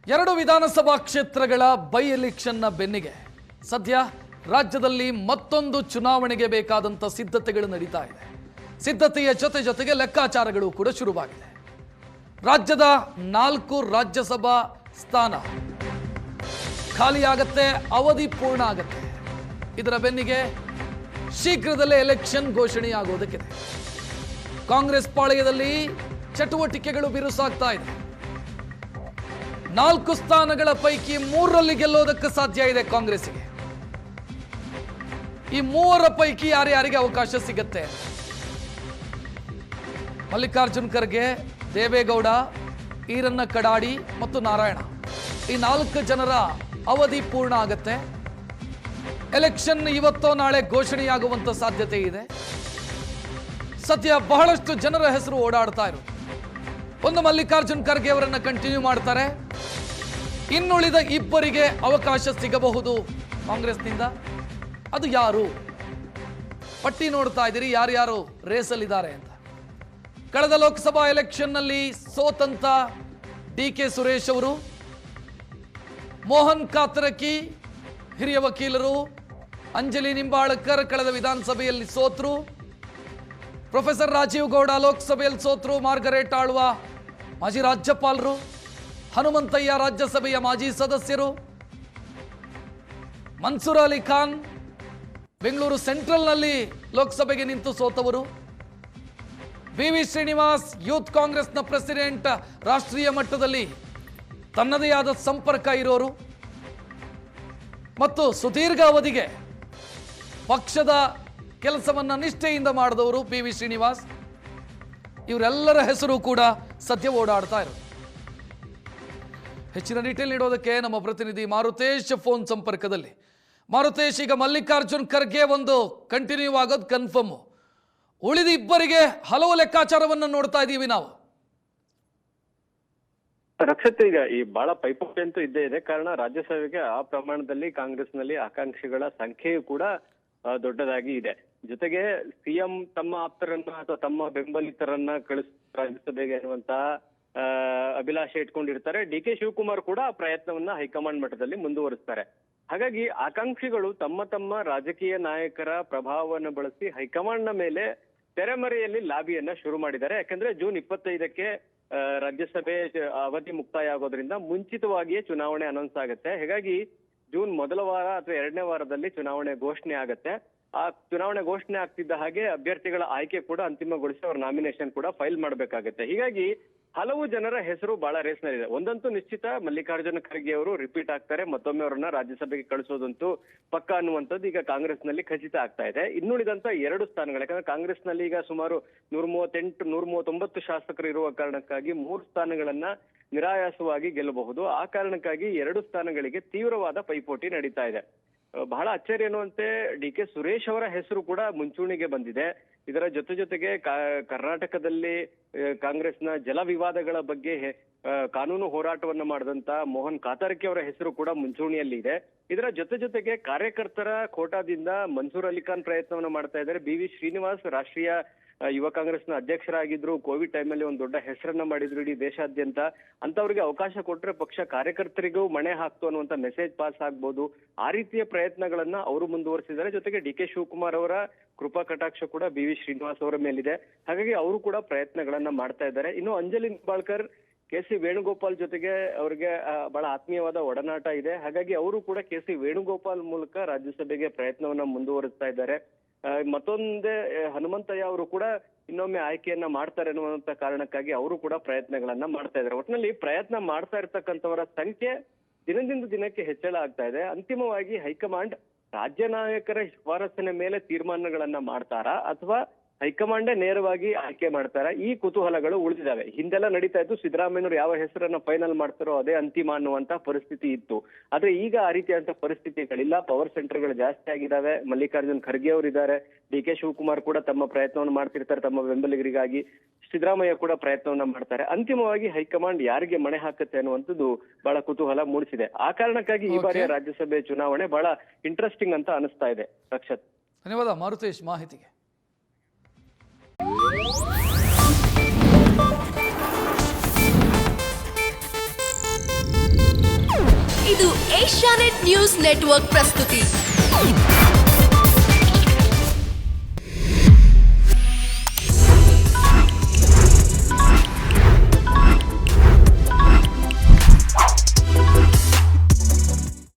ಎರಡು ವಿಧಾನಸಭಾ ಕ್ಷೇತ್ರಗಳ ಬೈ ಎಲೆಕ್ಷನ್ನ ಬೆನ್ನಿಗೆ ಸದ್ಯ ರಾಜ್ಯದಲ್ಲಿ ಮತ್ತೊಂದು ಚುನಾವಣೆಗೆ ಬೇಕಾದಂತ ಸಿದ್ಧತೆಗಳು ನಡೀತಾ ಇದೆ. ಸಿದ್ಧತೆಯ ಜೊತೆಗೆ ಲೆಕ್ಕಾಚಾರಗಳು ಕೂಡ ಶುರುವಾಗಿದೆ. ರಾಜ್ಯದ 4 ರಾಜ್ಯಸಭಾ ಸ್ಥಾನ ಖಾಲಿಯಾಗತ್ತೆ, ಅವಧಿ ಪೂರ್ಣ ಆಗತ್ತೆ. ಇದರ ಬೆನ್ನಿಗೆ ಶೀಘ್ರದಲ್ಲೇ ಎಲೆಕ್ಷನ್ ಘೋಷಣೆಯಾಗೋದಕ್ಕಿದೆ. ಕಾಂಗ್ರೆಸ್ ಪಾಳೆಯದಲ್ಲಿ ಚಟುವಟಿಕೆಗಳು ಬಿರುಸಾಗ್ತಾ ಇದೆ. 4 ಸ್ಥಾನಗಳ ಪೈಕಿ 3ರಲ್ಲಿ ಗೆಲ್ಲೋದಕ್ಕೆ ಸಾಧ್ಯ ಇದೆ ಕಾಂಗ್ರೆಸ್ಗೆ. ಈ 3ರ ಪೈಕಿ ಯಾರ್ಯಾರಿಗೆ ಅವಕಾಶ ಸಿಗುತ್ತೆ? ಮಲ್ಲಿಕಾರ್ಜುನ್ ಖರ್ಗೆ, ದೇವೇಗೌಡ, ಈರಣ್ಣ ಕಡಾಡಿ ಮತ್ತು ನಾರಾಯಣ, ಈ 4 ಜನರ ಅವಧಿ ಪೂರ್ಣ ಆಗತ್ತೆ. ಎಲೆಕ್ಷನ್ ಇವತ್ತೋ ನಾಳೆ ಘೋಷಣೆಯಾಗುವಂತ ಸಾಧ್ಯತೆ ಇದೆ. ಸದ್ಯ ಬಹಳಷ್ಟು ಜನರ ಹೆಸರು ಓಡಾಡ್ತಾ ಇರೋದು. ಒಂದು ಮಲ್ಲಿಕಾರ್ಜುನ್ ಖರ್ಗೆ ಅವರನ್ನ ಕಂಟಿನ್ಯೂ ಮಾಡ್ತಾರೆ. ಇನ್ನುಳಿದ 2 ಅವಕಾಶ ಸಿಗಬಹುದು ಕಾಂಗ್ರೆಸ್ನಿಂದ. ಅದು ಯಾರು? ಪಟ್ಟಿ ನೋಡ್ತಾ ಇದ್ದೀರಿ ಯಾರ್ಯಾರು ರೇಸಲ್ಲಿದ್ದಾರೆ ಅಂತ. ಕಳೆದ ಲೋಕಸಭಾ ಎಲೆಕ್ಷನ್ನಲ್ಲಿ ಸೋತಂತ DK ಸುರೇಶ್ ಅವರು, ಮೋಹನ್ ಕಾತರಕಿ ಹಿರಿಯ ವಕೀಲರು, ಅಂಜಲಿ ನಿಂಬಾಳ್ಕರ್ ಕಳೆದ ವಿಧಾನಸಭೆಯಲ್ಲಿ ಸೋತರು, ಪ್ರೊಫೆಸರ್ ರಾಜೀವ್ ಗೌಡ ಲೋಕಸಭೆಯಲ್ಲಿ ಸೋತರು, ಮಾರ್ಗರೇಟ್ ಆಳ್ವ ಮಾಜಿ ರಾಜ್ಯಪಾಲರು, ಹನುಮಂತಯ್ಯ ರಾಜ್ಯಸಭೆಯ ಮಾಜಿ ಸದಸ್ಯರು, ಮನ್ಸೂರ್ ಅಲಿ ಖಾನ್ ಬೆಂಗಳೂರು ಸೆಂಟ್ರಲ್ನಲ್ಲಿ ಲೋಕಸಭೆಗೆ ನಿಂತು ಸೋತವರು, BV ಶ್ರೀನಿವಾಸ್ ಯೂತ್ ಕಾಂಗ್ರೆಸ್ನ ಪ್ರೆಸಿಡೆಂಟ್, ರಾಷ್ಟ್ರೀಯ ಮಟ್ಟದಲ್ಲಿ ತನ್ನದೇ ಆದ ಸಂಪರ್ಕ ಇರೋರು ಮತ್ತು ಸುದೀರ್ಘ ಅವಧಿಗೆ ಪಕ್ಷದ ಕೆಲಸವನ್ನ ನಿಷ್ಠೆಯಿಂದ ಮಾಡಿದವರು BV ಶ್ರೀನಿವಾಸ್. ಇವರೆಲ್ಲರ ಹೆಸರು ಕೂಡ ಸದ್ಯ ಓಡಾಡ್ತಾ ಇರೋದು. ಹೆಚ್ಚಿನ ಡೀಟೇಲ್ ನೀಡೋದಕ್ಕೆ ನಮ್ಮ ಪ್ರತಿನಿಧಿ ಮಾರುತೇಶ್ ಫೋನ್ ಸಂಪರ್ಕದಲ್ಲಿ. ಮಾರುತೇಶ್, ಈಗ ಮಲ್ಲಿಕಾರ್ಜುನ್ ಖರ್ಗೆ ಒಂದು ಕಂಟಿನ್ಯೂ ಆಗೋದು ಕನ್ಫರ್ಮ್. ಉಳಿದ 2 ಹಲವು ಲೆಕ್ಕಾಚಾರವನ್ನು ನೋಡ್ತಾ ಇದ್ದೀವಿ ನಾವು. ರಕ್ಷತ್, ಈಗ ಈ ಬಹಳ ಪೈಪೋಟಿ ಅಂತೂ ಇದ್ದೇ ಇದೆ. ಕಾರಣ ರಾಜ್ಯಸಭೆಗೆ ಆ ಪ್ರಮಾಣದಲ್ಲಿ ಕಾಂಗ್ರೆಸ್ನಲ್ಲಿ ಆಕಾಂಕ್ಷಿಗಳ ಸಂಖ್ಯೆಯು ಕೂಡ ದೊಡ್ಡದಾಗಿ ಇದೆ. ಜೊತೆಗೆ CM ತಮ್ಮ ಆಪ್ತರನ್ನ ಅಥವಾ ತಮ್ಮ ಬೆಂಬಲಿತರನ್ನ ರಾಜ್ಯಸಭೆಗೆ ಅನ್ನುವಂತಹ ಅಭಿಲಾಷೆ ಇಟ್ಕೊಂಡಿರ್ತಾರೆ. DK ಶಿವಕುಮಾರ್ ಕೂಡ ಆ ಪ್ರಯತ್ನವನ್ನ ಹೈಕಮಾಂಡ್ ಮಟ್ಟದಲ್ಲಿ ಮುಂದುವರಿಸ್ತಾರೆ. ಹಾಗಾಗಿ ಆಕಾಂಕ್ಷಿಗಳು ತಮ್ಮ ತಮ್ಮ ರಾಜಕೀಯ ನಾಯಕರ ಪ್ರಭಾವವನ್ನು ಬಳಸಿ ಹೈಕಮಾಂಡ್ ನ ಮೇಲೆ ತೆರೆಮರೆಯಲ್ಲಿ ಲಾಬಿಯನ್ನ ಶುರು ಮಾಡಿದ್ದಾರೆ. ಯಾಕಂದ್ರೆ ಜೂನ್ 25ಕ್ಕೆ ರಾಜ್ಯಸಭೆ ಅವಧಿ ಮುಕ್ತಾಯ ಆಗೋದ್ರಿಂದ ಮುಂಚಿತವಾಗಿಯೇ ಚುನಾವಣೆ ಅನೌನ್ಸ್ ಆಗುತ್ತೆ. ಹೀಗಾಗಿ ಜೂನ್ ಮೊದಲ ವಾರ ಅಥವಾ 2ನೇ ವಾರದಲ್ಲಿ ಚುನಾವಣೆ ಘೋಷಣೆ ಆಗುತ್ತೆ. ಆ ಚುನಾವಣೆ ಘೋಷಣೆ ಆಗ್ತಿದ್ದ ಹಾಗೆ ಅಭ್ಯರ್ಥಿಗಳ ಆಯ್ಕೆ ಕೂಡ ಅಂತಿಮಗೊಳಿಸಿ ಅವ್ರ ನಾಮಿನೇಷನ್ ಕೂಡ ಫೈಲ್ ಮಾಡಬೇಕಾಗತ್ತೆ. ಹೀಗಾಗಿ ಹಲವು ಜನರ ಹೆಸರು ಬಹಳ ರೇಸ್ನಲ್ಲಿದೆ. ಒಂದಂತೂ ನಿಶ್ಚಿತ, ಮಲ್ಲಿಕಾರ್ಜುನ ಖರ್ಗೆ ಅವರು ರಿಪೀಟ್ ಆಗ್ತಾರೆ. ಮತ್ತೊಮ್ಮೆ ಅವರನ್ನ ರಾಜ್ಯಸಭೆಗೆ ಕಳಿಸೋದಂತೂ ಪಕ್ಕ ಅನ್ನುವಂಥದ್ದು ಈಗ ಕಾಂಗ್ರೆಸ್ನಲ್ಲಿ ಖಚಿತ ಆಗ್ತಾ ಇದೆ. ಇನ್ನುಳಿದಂತ 2 ಸ್ಥಾನಗಳು, ಯಾಕಂದ್ರೆ ಕಾಂಗ್ರೆಸ್ನಲ್ಲಿ ಈಗ ಸುಮಾರು 138, 139 ಶಾಸಕರು ಇರುವ ಕಾರಣಕ್ಕಾಗಿ 3 ಸ್ಥಾನಗಳನ್ನ ನಿರಾಯಾಸವಾಗಿ ಗೆಲ್ಲಬಹುದು. ಆ ಕಾರಣಕ್ಕಾಗಿ 2 ಸ್ಥಾನಗಳಿಗೆ ತೀವ್ರವಾದ ಪೈಪೋಟಿ ನಡೀತಾ ಇದೆ. ಬಹಳ ಅಚ್ಚರಿ ಎನ್ನುವಂತೆ DK ಸುರೇಶ್ ಅವರ ಹೆಸರು ಕೂಡ ಮುಂಚೂಣಿಗೆ ಬಂದಿದೆ. ಇದರ ಜೊತೆಗೆ ಕರ್ನಾಟಕದಲ್ಲಿ ಕಾಂಗ್ರೆಸ್ನ ಜಲ ವಿವಾದಗಳ ಬಗ್ಗೆ ಕಾನೂನು ಹೋರಾಟವನ್ನ ಮಾಡಿದಂತ ಮೋಹನ್ ಕಾತರ್ಕಿ ಅವರ ಹೆಸರು ಕೂಡ ಮುಂಚೂಣಿಯಲ್ಲಿ ಇದೆ. ಇದರ ಜೊತೆಗೆ ಕಾರ್ಯಕರ್ತರ ಕೋಟಾದಿಂದ ಮನ್ಸೂರ್ ಅಲಿ ಖಾನ್ ಪ್ರಯತ್ನವನ್ನ ಮಾಡ್ತಾ ಇದ್ದಾರೆ. BV ಶ್ರೀನಿವಾಸ್ ರಾಷ್ಟ್ರೀಯ ಯುವ ಕಾಂಗ್ರೆಸ್ನ ಅಧ್ಯಕ್ಷರಾಗಿದ್ರು. ಕೋವಿಡ್ ಟೈಮಲ್ಲಿ ಒಂದು ದೊಡ್ಡ ಹೆಸರನ್ನ ಮಾಡಿದ್ರು ಇಡೀ ದೇಶಾದ್ಯಂತ. ಅಂತವ್ರಿಗೆ ಅವಕಾಶ ಕೊಟ್ರೆ ಪಕ್ಷ ಕಾರ್ಯಕರ್ತರಿಗೂ ಮಣೆ ಹಾಕ್ತು ಅನ್ನುವಂತ ಮೆಸೇಜ್ ಪಾಸ್ ಆಗ್ಬೋದು. ಆ ರೀತಿಯ ಪ್ರಯತ್ನಗಳನ್ನ ಅವರು ಮುಂದುವರಿಸಿದ್ದಾರೆ. ಜೊತೆಗೆ DK ಶಿವಕುಮಾರ್ ಅವರ ಕೃಪಾ ಕಟಾಕ್ಷ ಕೂಡ BV ಶ್ರೀನಿವಾಸ್ ಅವರ ಮೇಲಿದೆ. ಹಾಗಾಗಿ ಅವರು ಕೂಡ ಪ್ರಯತ್ನಗಳನ್ನ ಮಾಡ್ತಾ ಇದ್ದಾರೆ. ಇನ್ನು ಅಂಜಲಿ ನಿಂಬಾಳ್ಕರ್, KC ವೇಣುಗೋಪಾಲ್ ಜೊತೆಗೆ ಅವರಿಗೆ ಬಹಳ ಆತ್ಮೀಯವಾದ ಒಡನಾಟ ಇದೆ. ಹಾಗಾಗಿ ಅವರು ಕೂಡ KC ವೇಣುಗೋಪಾಲ್ ಮೂಲಕ ರಾಜ್ಯಸಭೆಗೆ ಪ್ರಯತ್ನವನ್ನ ಮುಂದುವರಿಸ್ತಾ ಇದ್ದಾರೆ. ಮತ್ತೊಂದೇ ಹನುಮಂತಯ್ಯ ಅವರು ಕೂಡ ಇನ್ನೊಮ್ಮೆ ಆಯ್ಕೆಯನ್ನ ಮಾಡ್ತಾರೆ ಅನ್ನುವಂತ ಕಾರಣಕ್ಕಾಗಿ ಅವರು ಕೂಡ ಪ್ರಯತ್ನಗಳನ್ನ ಮಾಡ್ತಾ ಇದ್ದಾರೆ. ಒಟ್ಟಿನಲ್ಲಿ ಪ್ರಯತ್ನ ಮಾಡ್ತಾ ಇರ್ತಕ್ಕಂಥವರ ಸಂಖ್ಯೆ ದಿನದಿಂದ ದಿನಕ್ಕೆ ಹೆಚ್ಚಳ ಆಗ್ತಾ ಇದೆ. ಅಂತಿಮವಾಗಿ ಹೈಕಮಾಂಡ್ ರಾಜ್ಯ ನಾಯಕರ ಶಿಫಾರಸಿನ ಮೇಲೆ ತೀರ್ಮಾನಗಳನ್ನ ಮಾಡ್ತಾರಾ ಅಥವಾ ಹೈಕಮಾಂಡೇ ನೇರವಾಗಿ ಆಯ್ಕೆ ಮಾಡ್ತಾರ? ಈ ಕುತೂಹಲಗಳು ಉಳಿದಿದ್ದಾವೆ. ಹಿಂದೆಲ್ಲ ನಡೀತಾ ಇತ್ತು, ಸಿದ್ದರಾಮಯ್ಯನವರು ಯಾವ ಹೆಸರನ್ನ ಫೈನಲ್ ಮಾಡ್ತಾರೋ ಅದೇ ಅಂತಿಮ ಅನ್ನುವಂತ ಪರಿಸ್ಥಿತಿ ಇತ್ತು. ಆದ್ರೆ ಈಗ ಆ ರೀತಿಯಾದಂತ ಪರಿಸ್ಥಿತಿಗಳಿಲ್ಲ. ಪವರ್ ಸೆಂಟರ್ಗಳು ಜಾಸ್ತಿ ಆಗಿದ್ದಾವೆ. ಮಲ್ಲಿಕಾರ್ಜುನ್ ಖರ್ಗೆ ಅವರು ಇದ್ದಾರೆ. DK ಶಿವಕುಮಾರ್ ಕೂಡ ತಮ್ಮ ಪ್ರಯತ್ನವನ್ನು ಮಾಡ್ತಿರ್ತಾರೆ ತಮ್ಮ ಬೆಂಬಲಿಗರಿಗಾಗಿ. ಸಿದ್ದರಾಮಯ್ಯ ಕೂಡ ಪ್ರಯತ್ನವನ್ನ ಮಾಡ್ತಾರೆ. ಅಂತಿಮವಾಗಿ ಹೈಕಮಾಂಡ್ ಯಾರಿಗೆ ಮಣೆ ಹಾಕುತ್ತೆ ಅನ್ನುವಂಥದ್ದು ಬಹಳ ಕುತೂಹಲ ಮೂಡಿಸಿದೆ. ಆ ಕಾರಣಕ್ಕಾಗಿ ಈ ಬಾರಿಯ ರಾಜ್ಯಸಭೆ ಚುನಾವಣೆ ಬಹಳ ಇಂಟ್ರೆಸ್ಟಿಂಗ್ ಅಂತ ಅನಿಸ್ತಾ ಇದೆ. ರಕ್ಷತ್, ಧನ್ಯವಾದ ಮಾರುತೇಶ್ ಮಾಹಿತಿಗೆ. ಇದು ಏಷ್ಯಾನೆಟ್ ನ್ಯೂಸ್ ನೆಟ್ವರ್ಕ್ ಪ್ರಸ್ತುತಿ.